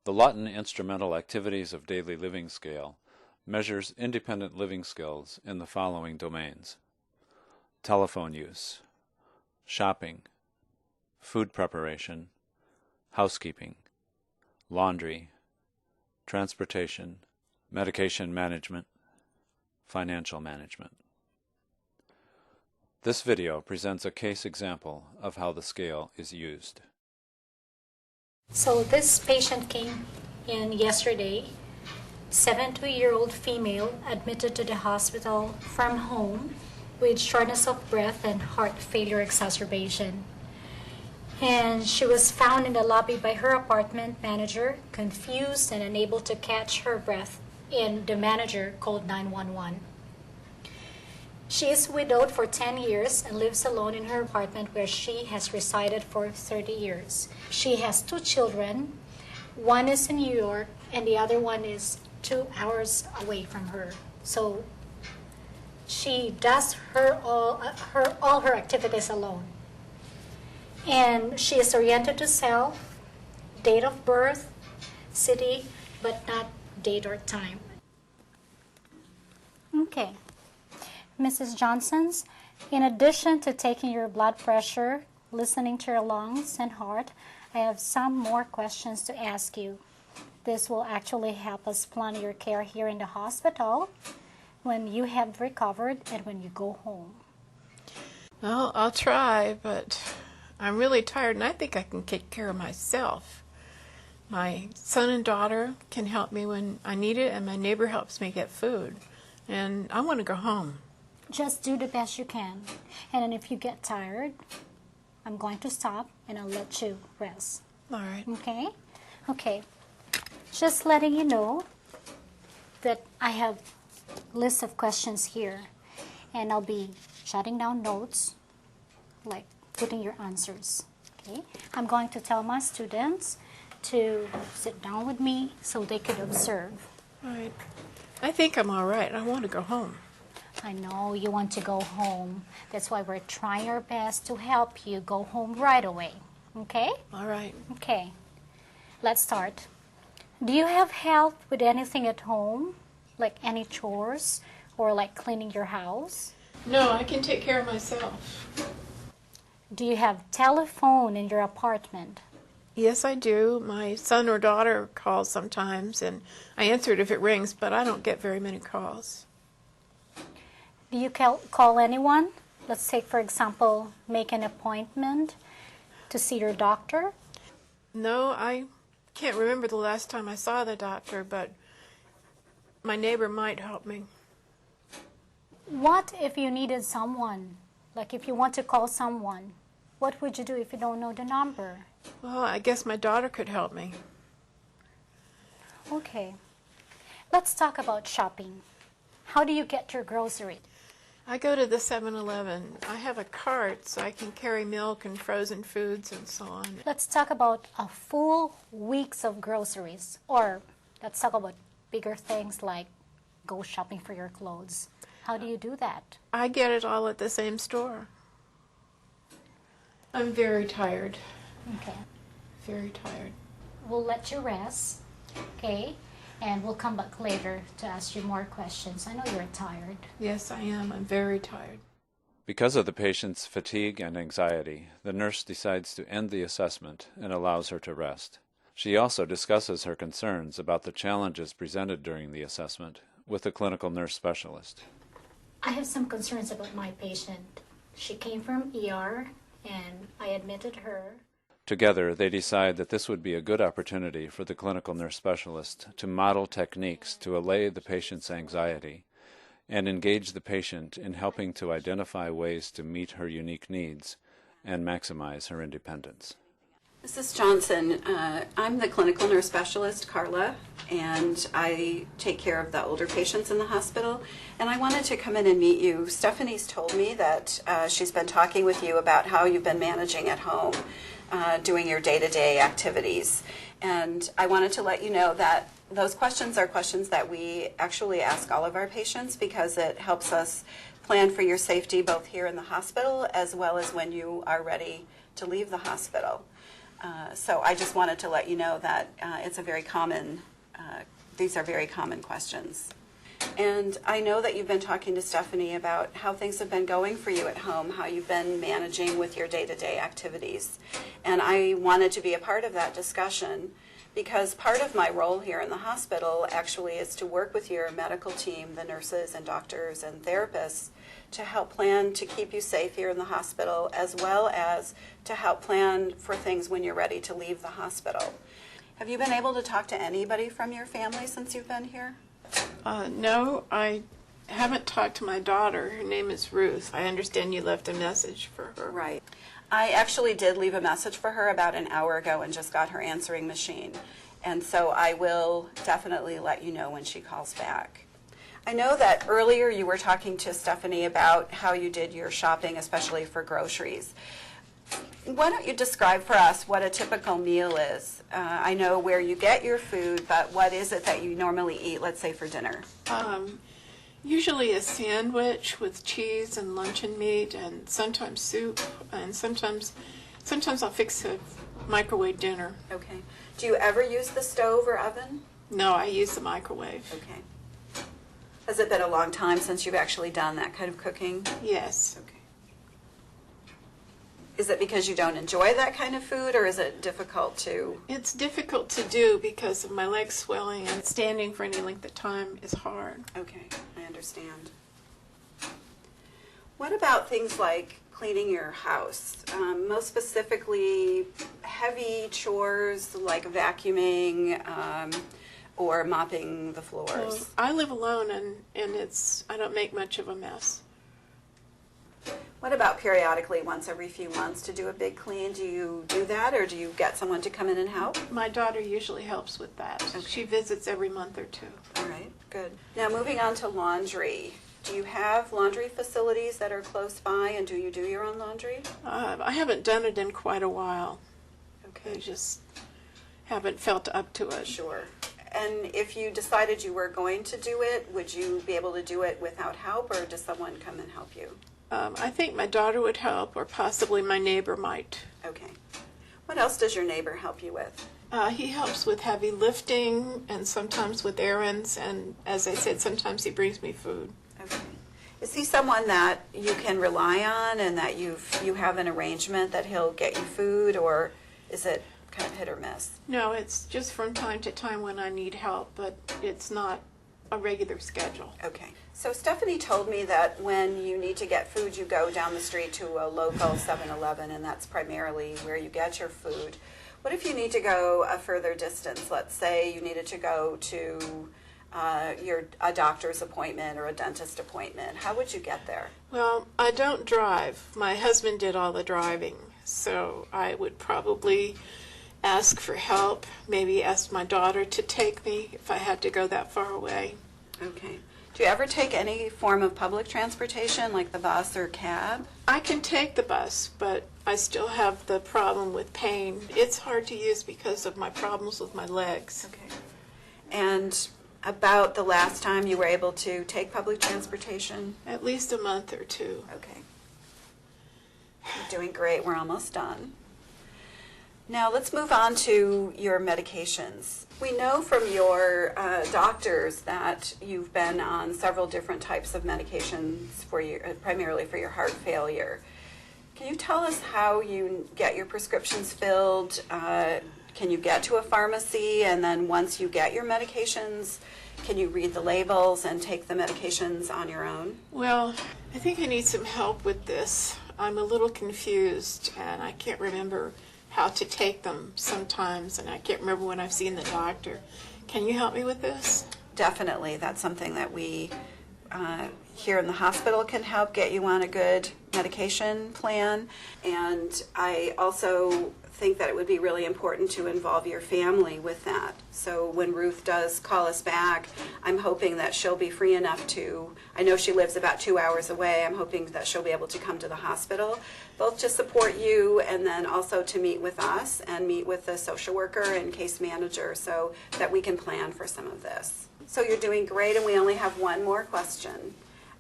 The Lawton Instrumental Activities of Daily Living Scale measures independent living skills in the following domains: telephone use, shopping, food preparation, housekeeping, laundry, transportation, medication management, financial management. This video presents a case example of how the scale is used. So this patient came in yesterday, 72-year-old female admitted to the hospital from home with shortness of breath and heart failure exacerbation. And she was found in the lobby by her apartment manager, confused and unable to catch her breath, and the manager called 911. She is widowed for 10 years and lives alone in her apartment where she has resided for 30 years. She has 2 children. One is in New York and the other one is 2 hours away from her. So she does all her activities alone. And she is oriented to self, date of birth, city, but not date or time. Okay. Mrs. Johnson's, in addition to taking your blood pressure, listening to your lungs and heart, I have some more questions to ask you. This will actually help us plan your care here in the hospital when you have recovered and when you go home. Well, I'll try, but I'm really tired and I think I can take care of myself. My son and daughter can help me when I need it, and my neighbor helps me get food. And I want to go home. Just do the best you can. And then if you get tired, I'm going to stop and I'll let you rest. All right. Okay? Okay. Just letting you know that I have a list of questions here. And I'll be jotting down notes, like putting your answers. Okay? I'm going to tell my students to sit down with me so they could observe. All right. I think I'm all right. I want to go home. I know you want to go home. That's why we're trying our best to help you go home right away. Okay? All right. Okay. Let's start. Do you have help with anything at home? Like any chores or like cleaning your house? No, I can take care of myself. Do you have telephone in your apartment? Yes, I do. My son or daughter calls sometimes, and I answer it if it rings, but I don't get very many calls. Do you call anyone? Let's take, for example, make an appointment to see your doctor. No, I can't remember the last time I saw the doctor, but my neighbor might help me. What if you needed someone? Like if you want to call someone, what would you do if you don't know the number? Well, I guess my daughter could help me. Okay. Let's talk about shopping. How do you get your groceries? I go to the 7-Eleven. I have a cart so I can carry milk and frozen foods and so on. Let's talk about a full week's of groceries. Or let's talk about bigger things like go shopping for your clothes. How do you do that? I get it all at the same store. I'm very tired. Okay. Very tired. We'll let you rest, okay? And we'll come back later to ask you more questions. I know you're tired. Yes, I am. I'm very tired. Because of the patient's fatigue and anxiety, the nurse decides to end the assessment and allows her to rest. She also discusses her concerns about the challenges presented during the assessment with the clinical nurse specialist. I have some concerns about my patient. She came from ER and I admitted her. Together, they decide that this would be a good opportunity for the clinical nurse specialist to model techniques to allay the patient's anxiety and engage the patient in helping to identify ways to meet her unique needs and maximize her independence. Mrs. Johnson, I'm the clinical nurse specialist, Carla, and I take care of the older patients in the hospital. And I wanted to come in and meet you. Stephanie's told me that she's been talking with you about how you've been managing at home, doing your day-to-day activities. And I wanted to let you know that those questions are questions that we actually ask all of our patients because it helps us plan for your safety both here in the hospital as well as when you are ready to leave the hospital. So I just wanted to let you know that it's a very common, these are very common questions. And I know that you've been talking to Stephanie about how things have been going for you at home, how you've been managing with your day-to-day activities. And I wanted to be a part of that discussion because part of my role here in the hospital actually is to work with your medical team, the nurses and doctors and therapists, to help plan to keep you safe here in the hospital, as well as to help plan for things when you're ready to leave the hospital. Have you been able to talk to anybody from your family since you've been here? No, I haven't talked to my daughter. Her name is Ruth. I understand you left a message for her. Right. I actually did leave a message for her about an hour ago and just got her answering machine. And so I will definitely let you know when she calls back. I know that earlier you were talking to Stephanie about how you did your shopping, especially for groceries. Why don't you describe for us what a typical meal is? I know where you get your food, but what is it that you normally eat, let's say, for dinner? Usually a sandwich with cheese and luncheon meat and sometimes soup, and sometimes I'll fix a microwave dinner. Okay. Do you ever use the stove or oven? No, I use the microwave. Okay. Has it been a long time since you've actually done that kind of cooking? Yes. Okay. Is it because you don't enjoy that kind of food, or is it difficult to? It's difficult to do because of my legs swelling, and standing for any length of time is hard. Okay, I understand. What about things like cleaning your house? Most specifically, heavy chores like vacuuming or mopping the floors. Well, I live alone, and I don't make much of a mess. What about periodically, once every few months, to do a big clean? Do you do that, or do you get someone to come in and help? My daughter usually helps with that. Okay. She visits every month or two. All right, good. Now moving on to laundry. Do you have laundry facilities that are close by, and do you do your own laundry? I haven't done it in quite a while. I Okay, just haven't felt up to it. sure. And if you decided you were going to do it, would you be able to do it without help, or does someone come and help you? I think my daughter would help, or possibly my neighbor might. Okay. What else does your neighbor help you with? He helps with heavy lifting and sometimes with errands, and as I said, sometimes he brings me food. Okay. Is he someone that you can rely on and that you have an arrangement that he'll get you food, or is it kind of hit or miss? No, it's just from time to time when I need help, but it's not a regular schedule. Okay. So Stephanie told me that when you need to get food, you go down the street to a local 7-Eleven, and that's primarily where you get your food. What if you need to go a further distance? Let's say you needed to go to a doctor's appointment or a dentist appointment. How would you get there? Well, I don't drive. My husband did all the driving, so I would probably ask for help, maybe ask my daughter to take me if I had to go that far away. Okay. Do you ever take any form of public transportation, like the bus or cab? I can take the bus, but I still have the problem with pain. It's hard to use because of my problems with my legs. Okay. And about the last time you were able to take public transportation? At least a month or two. Okay. You're doing great. We're almost done. Now let's move on to your medications. We know from your doctors that you've been on several different types of medications for primarily for your heart failure. Can you tell us how you get your prescriptions filled? Can you get to a pharmacy, and then once you get your medications, can you read the labels and take the medications on your own? Well, I think I need some help with this. I'm a little confused, and I can't remember how to take them sometimes, and I can't remember when I've seen the doctor. Can you help me with this? Definitely. That's something that we here in the hospital can help get you on a good medication plan. And I also think that it would be really important to involve your family with that. So when Ruth does call us back, I'm hoping that she'll be free enough to, I know she lives about 2 hours away, I'm hoping that she'll be able to come to the hospital, both to support you and then also to meet with us and meet with the social worker and case manager so that we can plan for some of this. So you're doing great, and we only have one more question.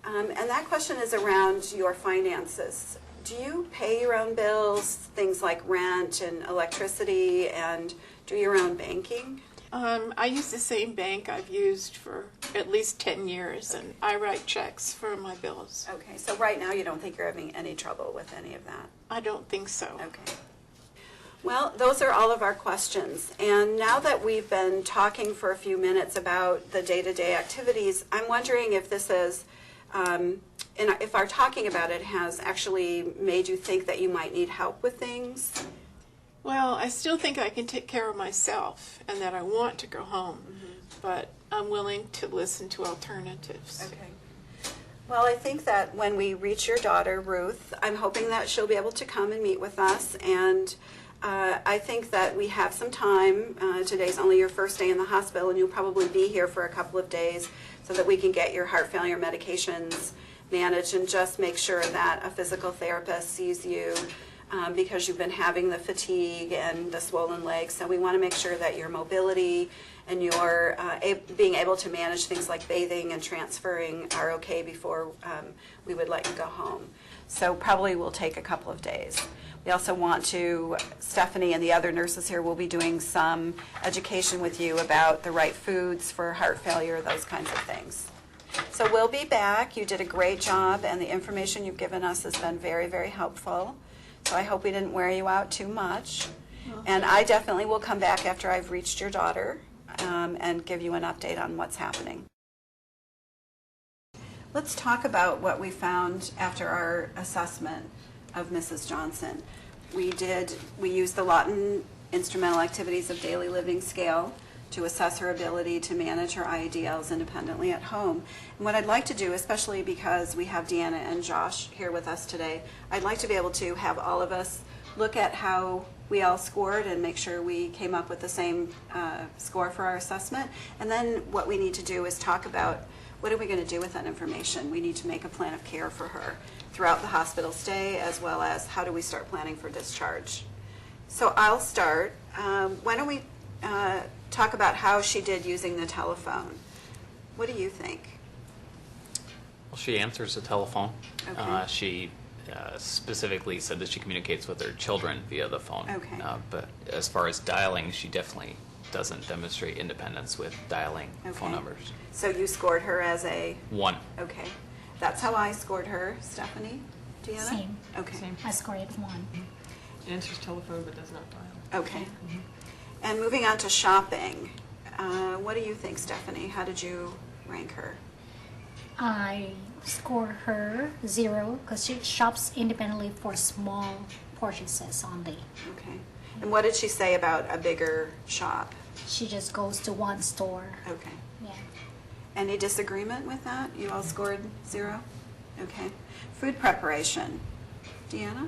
And that question is around your finances. Do you pay your own bills, things like rent and electricity, and do your own banking? I use the same bank I've used for at least 10 years, and I write checks for my bills. Okay, so right now you don't think you're having any trouble with any of that? I don't think so. Okay. Well, those are all of our questions. And now that we've been talking for a few minutes about the day-to-day activities, I'm wondering if this is, if our talking about it has actually made you think that you might need help with things. Well, I still think I can take care of myself and that I want to go home, but I'm willing to listen to alternatives. Okay. Well, I think that when we reach your daughter, Ruth, I'm hoping that she'll be able to come and meet with us. And I think that we have some time. Today's only your first day in the hospital, and you'll probably be here for a couple of days so that we can get your heart failure medications managed and just make sure that a physical therapist sees you because you've been having the fatigue and the swollen legs. So we want to make sure that your mobility and your being able to manage things like bathing and transferring are okay before we would let you go home. So probably will take a couple of days. We also want to, Stephanie and the other nurses here will be doing some education with you about the right foods for heart failure, those kinds of things. So we'll be back. You did a great job, and the information you've given us has been very, very helpful. So I hope we didn't wear you out too much. And I definitely will come back after I've reached your daughter and give you an update on what's happening. Let's talk about what we found after our assessment of Mrs. Johnson. We used the Lawton Instrumental Activities of Daily Living scale to assess her ability to manage her IADLs independently at home. And what I'd like to do, especially because we have Deanna and Josh here with us today, I'd like to be able to have all of us look at how we all scored and make sure we came up with the same score for our assessment. And then what we need to do is talk about what are we going to do with that information. We need to make a plan of care for her throughout the hospital stay, as well as how do we start planning for discharge. So I'll start. Why don't we talk about how she did using the telephone? What do you think? Well, she answers the telephone. Okay. She specifically said that she communicates with her children via the phone. Okay. But as far as dialing, she definitely doesn't demonstrate independence with dialing phone numbers. So you scored her as a 1. Okay. That's how I scored her. Stephanie? Deanna? Same. Okay. Same. I scored it 1. Answers telephone but does not dial. Okay. And moving on to shopping. What do you think, Stephanie? How did you rank her? I score her 0 because she shops independently for small purchases only. Okay. And what did she say about a bigger shop? She just goes to one store. Okay. Yeah. Any disagreement with that? You all scored 0? Okay. Food preparation. Deanna?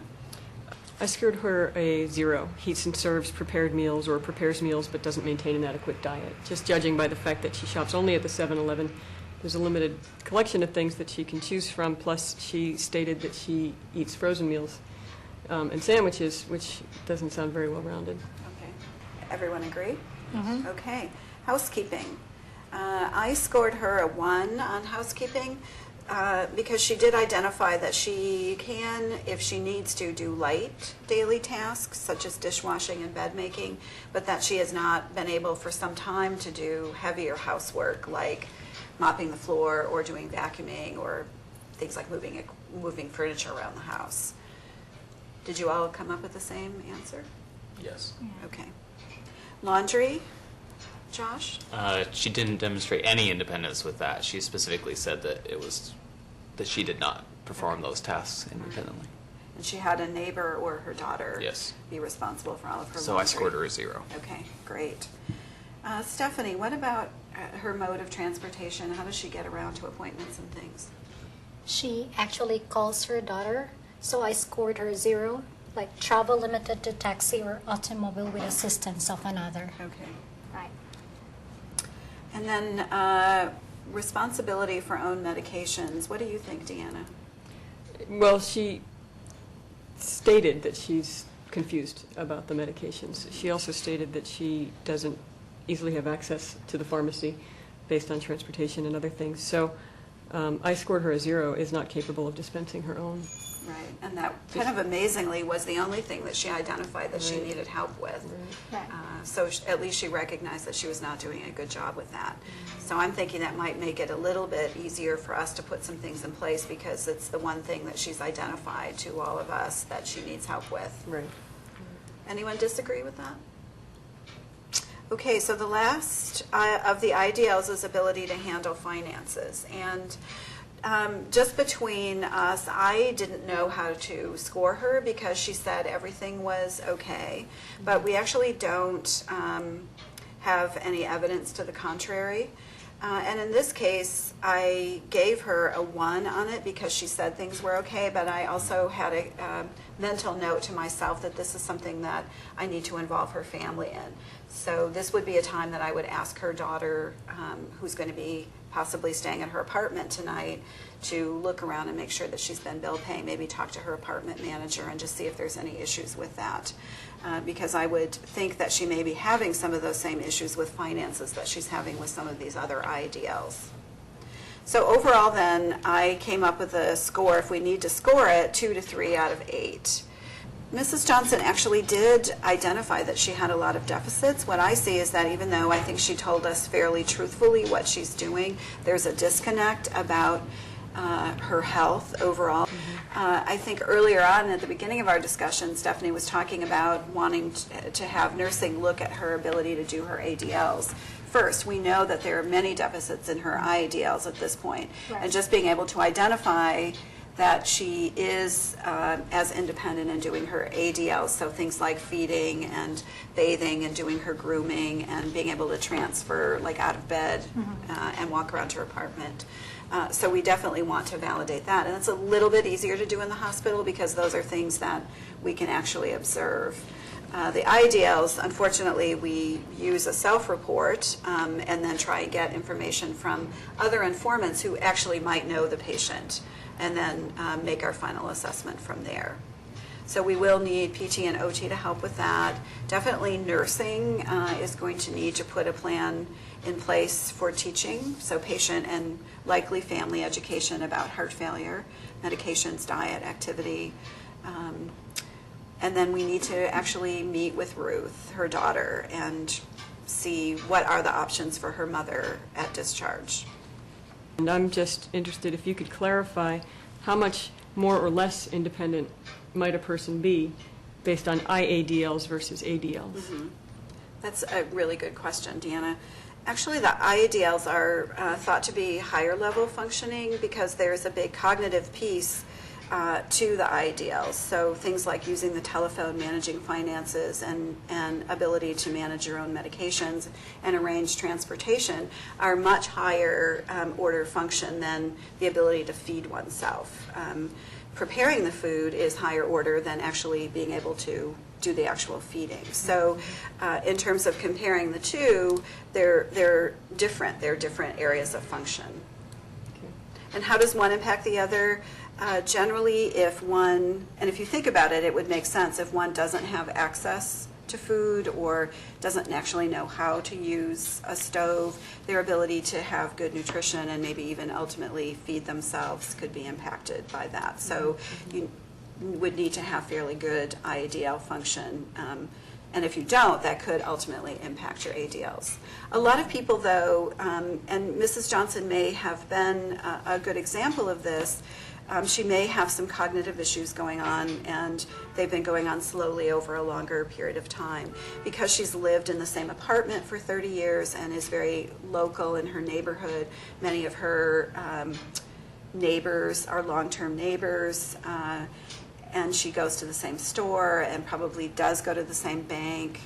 I scored her a 0. Heats and serves prepared meals or prepares meals but doesn't maintain an adequate diet. Just judging by the fact that she shops only at the 7-Eleven, there's a limited collection of things that she can choose from, plus she stated that she eats frozen meals and sandwiches, which doesn't sound very well-rounded. Okay. Everyone agree? Mm-hmm. Okay. Housekeeping. I scored her a 1 on housekeeping because she did identify that she can, if she needs to, do light daily tasks such as dishwashing and bed making, but that she has not been able for some time to do heavier housework like mopping the floor or doing vacuuming or things like moving furniture around the house. Did you all come up with the same answer? Yes. Okay. Laundry, Josh? She didn't demonstrate any independence with that. She specifically said that she did not perform those tasks independently. And she had a neighbor or her daughter Yes. be responsible for all of her So laundry. I scored her a 0. Okay, great. Stephanie, what about her mode of transportation? How does she get around to appointments and things? She actually calls her daughter, so I scored her 0, like travel limited to taxi or automobile with assistance of another. Okay. Right. And then responsibility for own medications. What do you think, Deanna? Well, she stated that she's confused about the medications. She also stated that she doesn't easily have access to the pharmacy based on transportation and other things. So I scored her a 0, is not capable of dispensing her own. Right, and that kind of amazingly was the only thing that she identified that she Right. needed help with. Right. So at least she recognized that she was not doing a good job with that. So I'm thinking that might make it a little bit easier for us to put some things in place because it's the one thing that she's identified to all of us that she needs help with. Right. Anyone disagree with that? Okay, so the last of the IDLs is ability to handle finances. And just between us, I didn't know how to score her because she said everything was okay. But we actually don't have any evidence to the contrary. And in this case, I gave her a 1 on it because she said things were okay, but I also had a mental note to myself that this is something that I need to involve her family in. So this would be a time that I would ask her daughter, who's going to be possibly staying at her apartment tonight, to look around and make sure that she's been bill paying, maybe talk to her apartment manager and just see if there's any issues with that. Because I would think that she may be having some of those same issues with finances that she's having with some of these other IADLs. So overall then, I came up with a score, if we need to score it, 2 to 3 out of 8. Mrs. Johnson actually did identify that she had a lot of deficits. What I see is that even though I think she told us fairly truthfully what she's doing, there's a disconnect about her health overall. I think earlier on at the beginning of our discussion, Stephanie was talking about wanting to have nursing look at her ability to do her ADLs. First, we know that there are many deficits in her IADLs at this point, Right. and just being able to identify that she is as independent in doing her ADLs, so things like feeding and bathing and doing her grooming and being able to transfer like out of bed and walk around to her apartment. So we definitely want to validate that. And it's a little bit easier to do in the hospital because those are things that we can actually observe. The IADLs, unfortunately, we use a self-report and then try and get information from other informants who actually might know the patient, and then make our final assessment from there. So we will need PT and OT to help with that. Definitely nursing is going to need to put a plan in place for teaching, so patient and likely family education about heart failure, medications, diet, activity. And then we need to actually meet with Ruth, her daughter, and see what are the options for her mother at discharge. And I'm just interested if you could clarify how much more or less independent might a person be based on IADLs versus ADLs? That's a really good question, Deanna. Actually, the IADLs are thought to be higher level functioning because there's a big cognitive piece to the IADLs. So things like using the telephone, managing finances, and ability to manage your own medications and arrange transportation are much higher order function than the ability to feed oneself. Preparing the food is higher order than actually being able to do the actual feeding. So in terms of comparing the two, they're different. They're different areas of function. Okay. And how does one impact the other? Generally, if one, and if you think about it, it would make sense if one doesn't have access to food or doesn't actually know how to use a stove, their ability to have good nutrition and maybe even ultimately feed themselves could be impacted by that. So you would need to have fairly good IADL function. And if you don't, that could ultimately impact your ADLs. A lot of people, though, and Mrs. Johnson may have been a good example of this, she may have some cognitive issues going on, and they've been going on slowly over a longer period of time. Because she's lived in the same apartment for 30 years and is very local in her neighborhood, many of her neighbors are long-term neighbors, and she goes to the same store and probably does go to the same bank.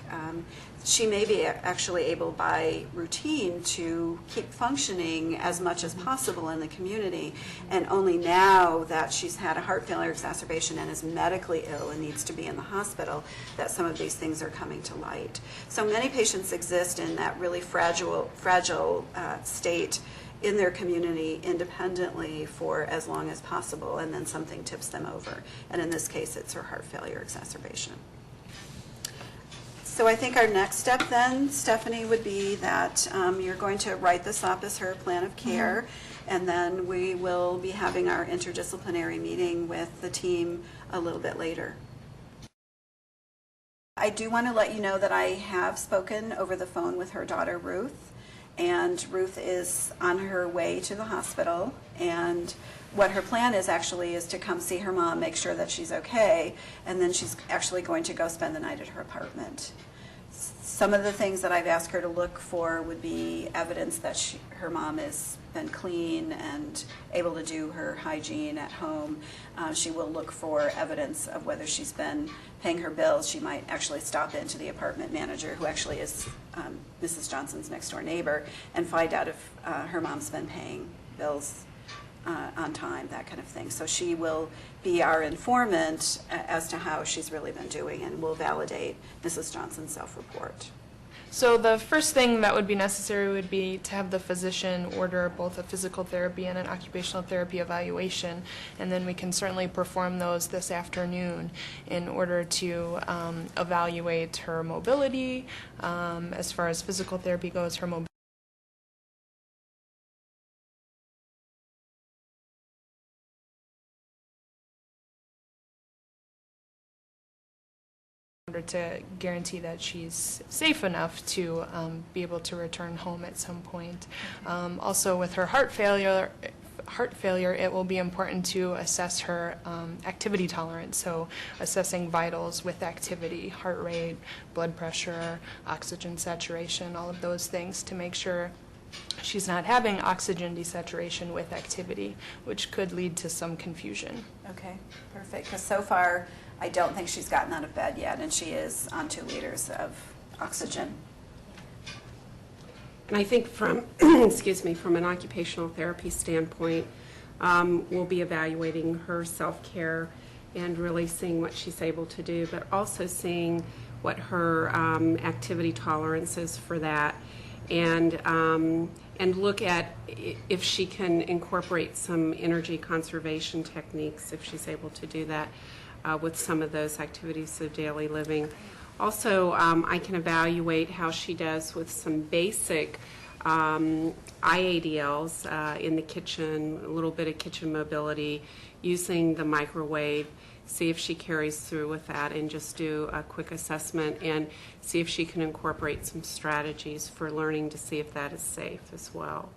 She may be actually able by routine to keep functioning as much as possible in the community, and only now that she's had a heart failure exacerbation and is medically ill and needs to be in the hospital that some of these things are coming to light. So many patients exist in that really fragile state in their community independently for as long as possible, and then something tips them over. And in this case, it's her heart failure exacerbation. So I think our next step then, Stephanie, would be that you're going to write this up as her plan of care, And then we will be having our interdisciplinary meeting with the team a little bit later. I do want to let you know that I have spoken over the phone with her daughter, Ruth, and Ruth is on her way to the hospital, and what her plan is actually is to come see her mom, make sure that she's okay, and then she's actually going to go spend the night at her apartment. Some of the things that I've asked her to look for would be evidence that her mom has been clean and able to do her hygiene at home. She will look for evidence of whether she's been paying her bills. She might actually stop into the apartment manager, who actually is Mrs. Johnson's next door neighbor, and find out if her mom's been paying bills on time, that kind of thing. So she will be our informant as to how she's really been doing, and will validate Mrs. Johnson's self-report. So the first thing that would be necessary would be to have the physician order both a physical therapy and an occupational therapy evaluation, and then we can certainly perform those this afternoon in order to evaluate her mobility. As far as physical therapy goes, her mobility in order to guarantee that she's safe enough to be able to return home at some point. Also, with her heart failure, it will be important to assess her activity tolerance, so assessing vitals with activity, heart rate, blood pressure, oxygen saturation, all of those things to make sure she's not having oxygen desaturation with activity, which could lead to some confusion. Okay, perfect, because so far I don't think she's gotten out of bed yet, and she is on 2 liters of oxygen. And I think from, excuse me, from an occupational therapy standpoint, we'll be evaluating her self-care and really seeing what she's able to do, but also seeing what her activity tolerance is for that, and look at if she can incorporate some energy conservation techniques, if she's able to do that with some of those activities of daily living. Also, I can evaluate how she does with some basic IADLs in the kitchen, a little bit of kitchen mobility, using the microwave, see if she carries through with that, and just do a quick assessment and see if she can incorporate some strategies for learning to see if that is safe as well.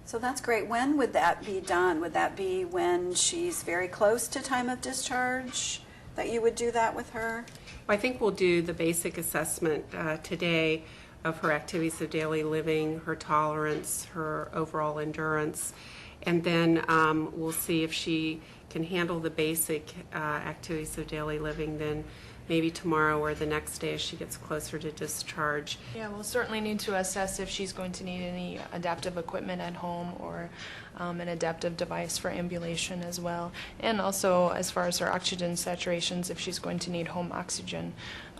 So that's great. When would that be done? Would that be when she's very close to time of discharge that you would do that with her? I think we'll do the basic assessment today of her activities of daily living, her tolerance, her overall endurance, and then we'll see if she can handle the basic activities of daily living. Then maybe tomorrow or the next day as she gets closer to discharge. Yeah, we'll certainly need to assess if she's going to need any adaptive equipment at home or an adaptive device for ambulation as well. And also, as far as her oxygen saturations, if she's going to need home oxygen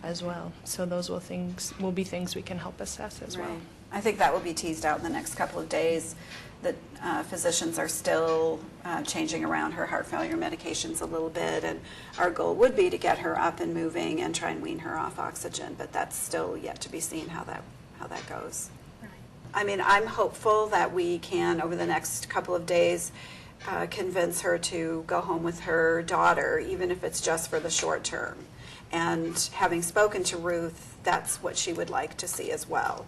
as well. So those will be things we can help assess as well. I think that will be teased out in the next couple of days. The physicians are still changing around her heart failure medications a little bit, and our goal would be to get her up and moving and try and wean her off oxygen, but that's still yet to be seen how that goes. Right. I mean, I'm hopeful that we can, over the next couple of days, convince her to go home with her daughter, even if it's just for the short term. And having spoken to Ruth, that's what she would like to see as well.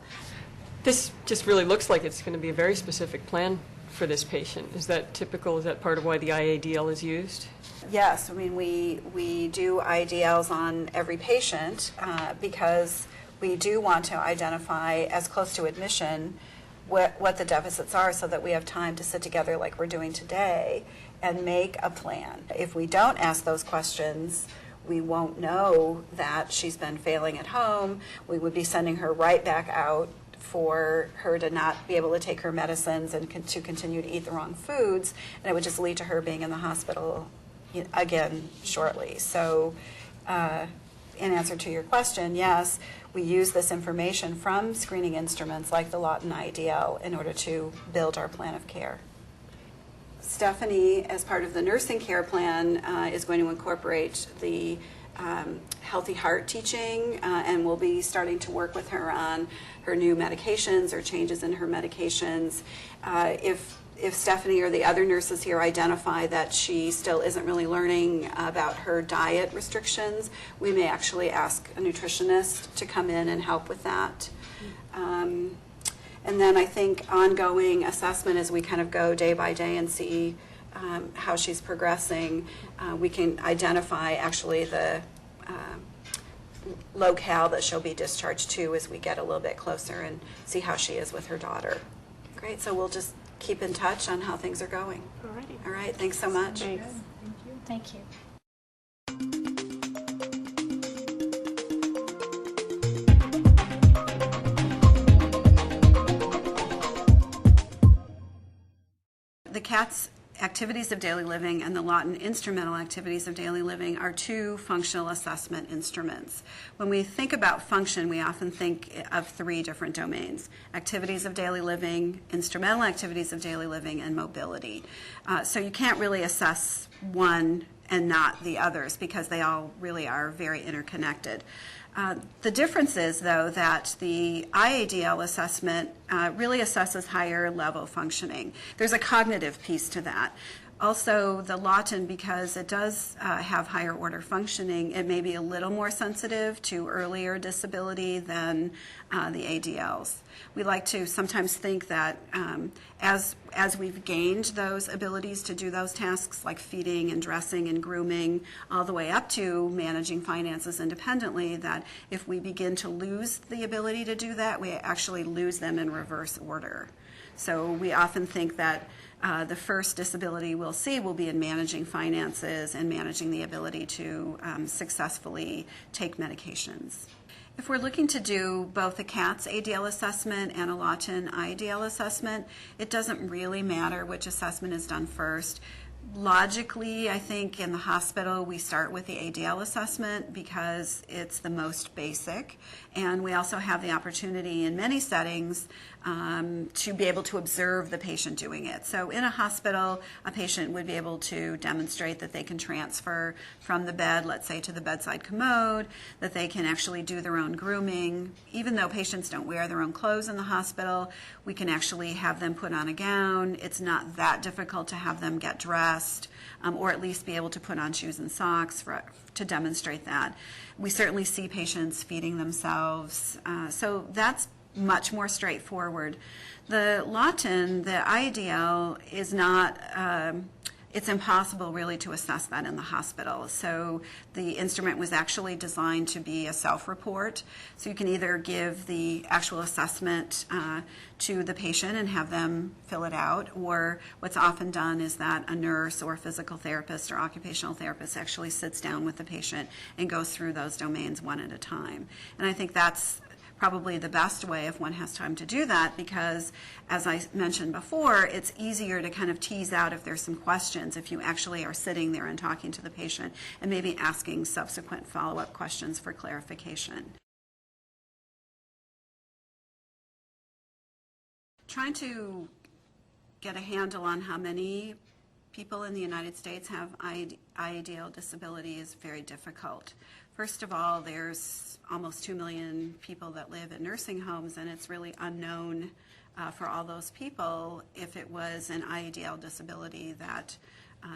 This just really looks like it's going to be a very specific plan for this patient. Is that typical? Is that part of why the IADL is used? Yes, I mean, we do IADLs on every patient because we do want to identify as close to admission what the deficits are, so that we have time to sit together like we're doing today and make a plan. If we don't ask those questions, we won't know that she's been failing at home. We would be sending her right back out for her to not be able to take her medicines and to continue to eat the wrong foods, and it would just lead to her being in the hospital again shortly. So in answer to your question, yes, we use this information from screening instruments like the Lawton IADL in order to build our plan of care. Stephanie, as part of the nursing care plan, is going to incorporate the healthy heart teaching, and we'll be starting to work with her on her new medications or changes in her medications. If if Stephanie or the other nurses here identify that she still isn't really learning about her diet restrictions, we may actually ask a nutritionist to come in and help with that. And then I think ongoing assessment as we kind of go day by day and see how she's progressing, we can identify actually the locale that she'll be discharged to as we get a little bit closer and see how she is with her daughter. Great, so we'll just keep in touch on how things are going. Alrighty. All right, thanks so much. Thanks. Thank you. The CATS activities of daily living and the Lawton instrumental activities of daily living are two functional assessment instruments. When we think about function, we often think of three different domains: activities of daily living, instrumental activities of daily living, and mobility. So you can't really assess one and not the others because they all really are very interconnected. The difference is, though, that the IADL assessment really assesses higher level functioning. There's a cognitive piece to that. Also, the Lawton, because it does have higher order functioning, it may be a little more sensitive to earlier disability than the ADLs. We like to sometimes think that as we've gained those abilities to do those tasks like feeding and dressing and grooming, all the way up to managing finances independently, that if we begin to lose the ability to do that, we actually lose them in reverse order. So we often think that the first disability we'll see will be in managing finances and managing the ability to successfully take medications. If we're looking to do both a CATS ADL assessment and a Lawton IADL assessment, it doesn't really matter which assessment is done first. Logically, I think in the hospital we start with the ADL assessment because it's the most basic, and we also have the opportunity in many settings to be able to observe the patient doing it. So in a hospital, a patient would be able to demonstrate that they can transfer from the bed, let's say, to the bedside commode, that they can actually do their own grooming. Even though patients don't wear their own clothes in the hospital, we can actually have them put on a gown. It's not that difficult to have them get dressed, or at least be able to put on shoes and socks to demonstrate that. We certainly see patients feeding themselves, so that's much more straightforward. The Lawton, the IADL, is not, it's impossible really to assess that in the hospital. So the instrument was actually designed to be a self-report. So you can either give the actual assessment to the patient and have them fill it out, or what's often done is that a nurse or a physical therapist or occupational therapist actually sits down with the patient and goes through those domains one at a time. And I think that's probably the best way if one has time to do that, because as I mentioned before, it's easier to kind of tease out if there's some questions if you actually are sitting there and talking to the patient and maybe asking subsequent follow-up questions for clarification. Trying to get a handle on how many people in the United States have IADL disability is very difficult. First of all, there's almost 2 million people that live in nursing homes, and it's really unknown for all those people if it was an IADL disability that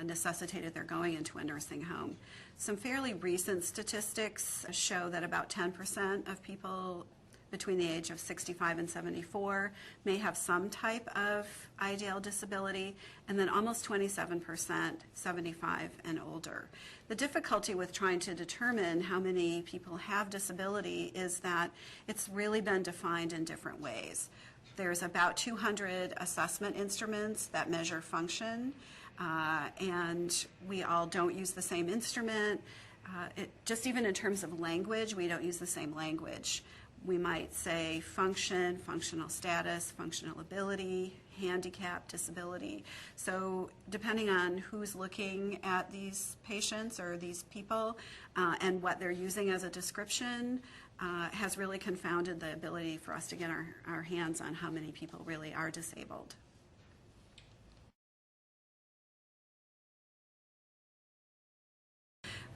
necessitated their going into a nursing home. Some fairly recent statistics show that about 10% of people between the age of 65 and 74 may have some type of IADL disability, and then almost 27% 75 and older. The difficulty with trying to determine how many people have disability is that it's really been defined in different ways. There's about 200 assessment instruments that measure function, and we all don't use the same instrument. Just even in terms of language, we don't use the same language. We might say function, functional status, functional ability, handicap, disability. So depending on who's looking at these patients or these people and what they're using as a description has really confounded the ability for us to get our hands on how many people really are disabled.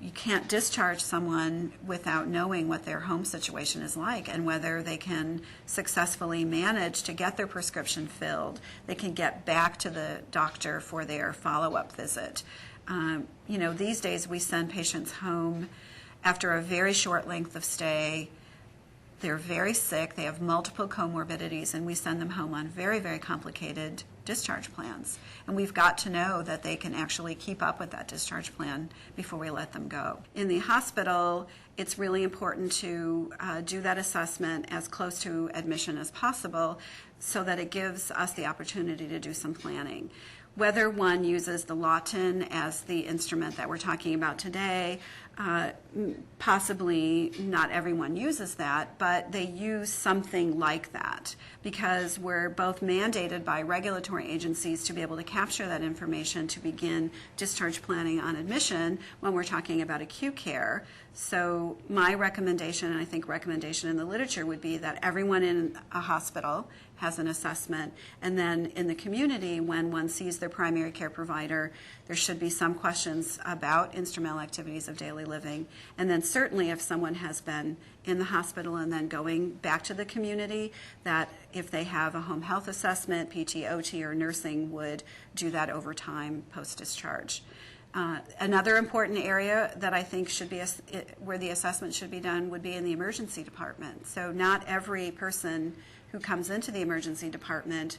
you can't discharge someone without knowing what their home situation is like and whether they can successfully manage to get their prescription filled. They can get back to the doctor for their follow-up visit. These days we send patients home after a very short length of stay. They're very sick, they have multiple comorbidities, and we send them home on very, very complicated discharge plans. And we've got to know that they can actually keep up with that discharge plan before we let them go. In the hospital, it's really important to do that assessment as close to admission as possible so that it gives us the opportunity to do some planning. Whether one uses the Lawton as the instrument that we're talking about today, possibly not everyone uses that, but they use something like that because we're both mandated by regulatory agencies to be able to capture that information to begin discharge planning on admission when we're talking about acute care. So my recommendation, and I think recommendation in the literature, would be that everyone in a hospital has an assessment, and then in the community, when one sees their primary care provider, there should be some questions about instrumental activities of daily living. And then certainly if someone has been in the hospital and then going back to the community, that if they have a home health assessment, PT, OT, or nursing would do that over time post-discharge. Another important area that I think should be where the assessment should be done would be in the emergency department. So not every person who comes into the emergency department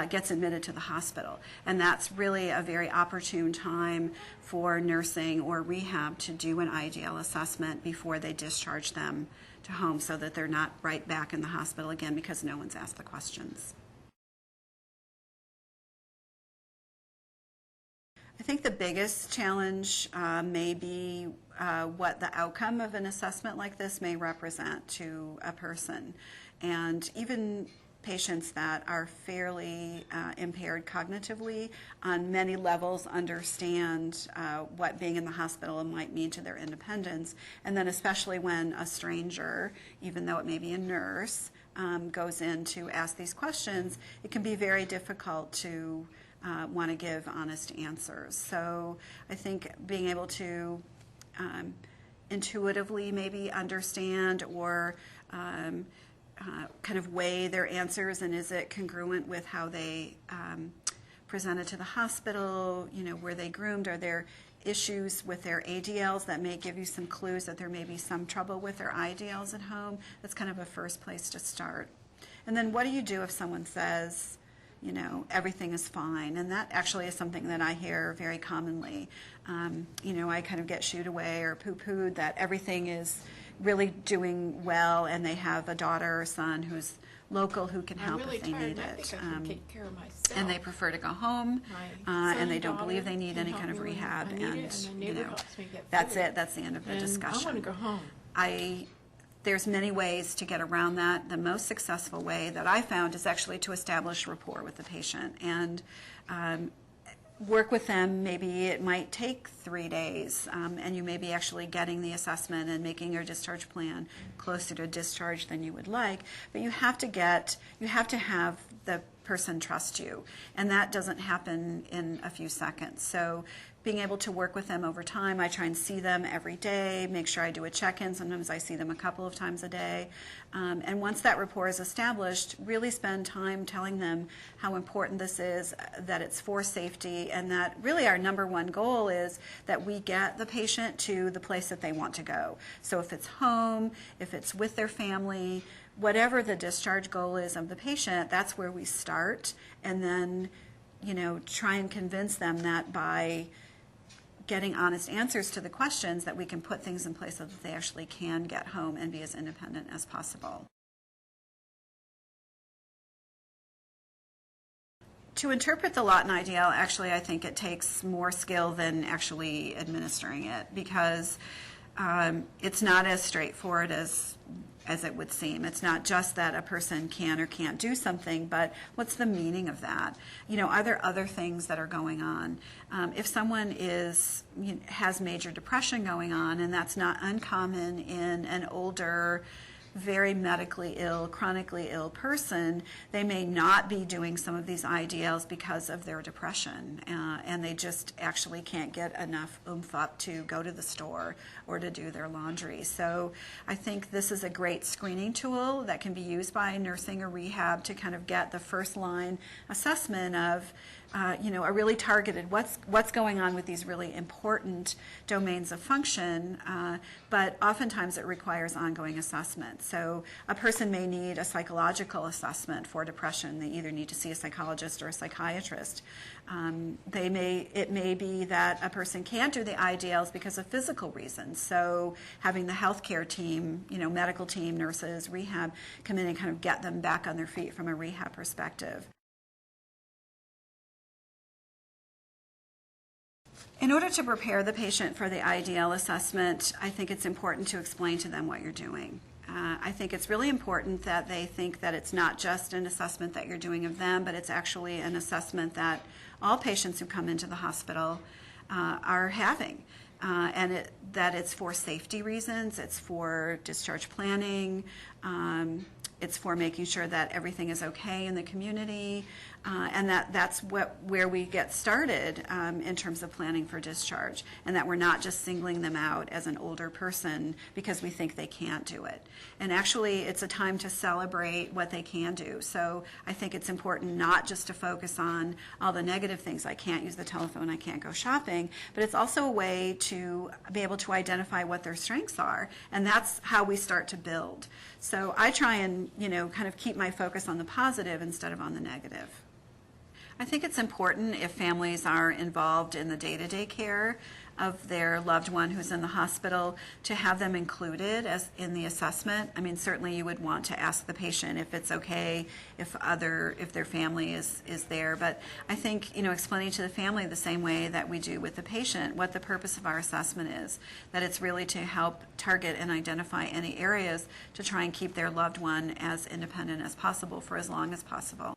gets admitted to the hospital. And that's really a very opportune time for nursing or rehab to do an IADL assessment before they discharge them to home so that they're not right back in the hospital again because no one's asked the questions. I think the biggest challenge may be what the outcome of an assessment like this may represent to a person. And even patients that are fairly impaired cognitively on many levels understand what being in the hospital might mean to their independence. And then especially when a stranger, even though it may be a nurse, goes in to ask these questions, it can be very difficult to want to give honest answers. So I think being able to intuitively maybe understand or kind of weigh their answers, and is it congruent with how they presented to the hospital, were they groomed, are there issues with their ADLs that may give you some clues that there may be some trouble with their IADLs at home. That's kind of a first place to start. And then what do you do if someone says, everything is fine? And that actually is something that I hear very commonly. I kind of get shooed away or poo-pooed that everything is really doing well and they have a daughter or son who's local who can help if they need it. I think I can take care of myself. And they prefer to go home, and they don't believe they need any kind of rehab. That's it. That's the end of the discussion. I want to go home. There's many ways to get around that. The most successful way that I found is actually to establish rapport with the patient and work with them. Maybe it might take 3 days, and you may be actually getting the assessment and making your discharge plan closer to discharge than you would like. But you have to have the person trust you, and that doesn't happen in a few seconds. So being able to work with them over time, I try and see them every day, make sure I do a check-in. Sometimes I see them a couple of times a day. And once that rapport is established, really spend time telling them how important this is, that it's for safety, and that really our number one goal is that we get the patient to the place that they want to go. So if it's home, if it's with their family, whatever the discharge goal is of the patient, that's where we start. And then, try and convince them that by getting honest answers to the questions that we can put things in place so that they actually can get home and be as independent as possible. To interpret the Lawton IADL, actually I think it takes more skill than actually administering it, because it's not as straightforward as it would seem. It's not just that a person can or can't do something, but what's the meaning of that? Are there other things that are going on? If someone has major depression going on, and that's not uncommon in an older very medically ill, chronically ill person, they may not be doing some of these IADLs because of their depression, and they just actually can't get enough oomph up to go to the store or to do their laundry. So I think this is a great screening tool that can be used by nursing or rehab to kind of get the first line assessment of a really targeted what's going on with these really important domains of function, but oftentimes it requires ongoing assessment. So a person may need a psychological assessment for depression. They either need to see a psychologist or a psychiatrist. It may be that a person can't do the IDLs because of physical reasons. So having the healthcare team, medical team, nurses, rehab, come in and kind of get them back on their feet from a rehab perspective. In order to prepare the patient for the IADL assessment, I think it's important to explain to them what you're doing. I think it's really important that they think that it's not just an assessment that you're doing of them, but it's actually an assessment that all patients who come into the hospital are having. That it's for safety reasons, it's for discharge planning, it's for making sure that everything is okay in the community, and that's where we get started in terms of planning for discharge, and that we're not just singling them out as an older person because we think they can't do it. And actually, it's a time to celebrate what they can do. So I think it's important not just to focus on all the negative things, I can't use the telephone, I can't go shopping, but it's also a way to be able to identify what their strengths are, and that's how we start to build. So I try and, kind of keep my focus on the positive instead of on the negative. I think it's important if families are involved in the day-to-day care of their loved one who's in the hospital to have them included as in the assessment. I mean, certainly you would want to ask the patient if it's okay if their family is there, but I think explaining to the family the same way that we do with the patient what the purpose of our assessment is, that it's really to help target and identify any areas to try and keep their loved one as independent as possible for as long as possible.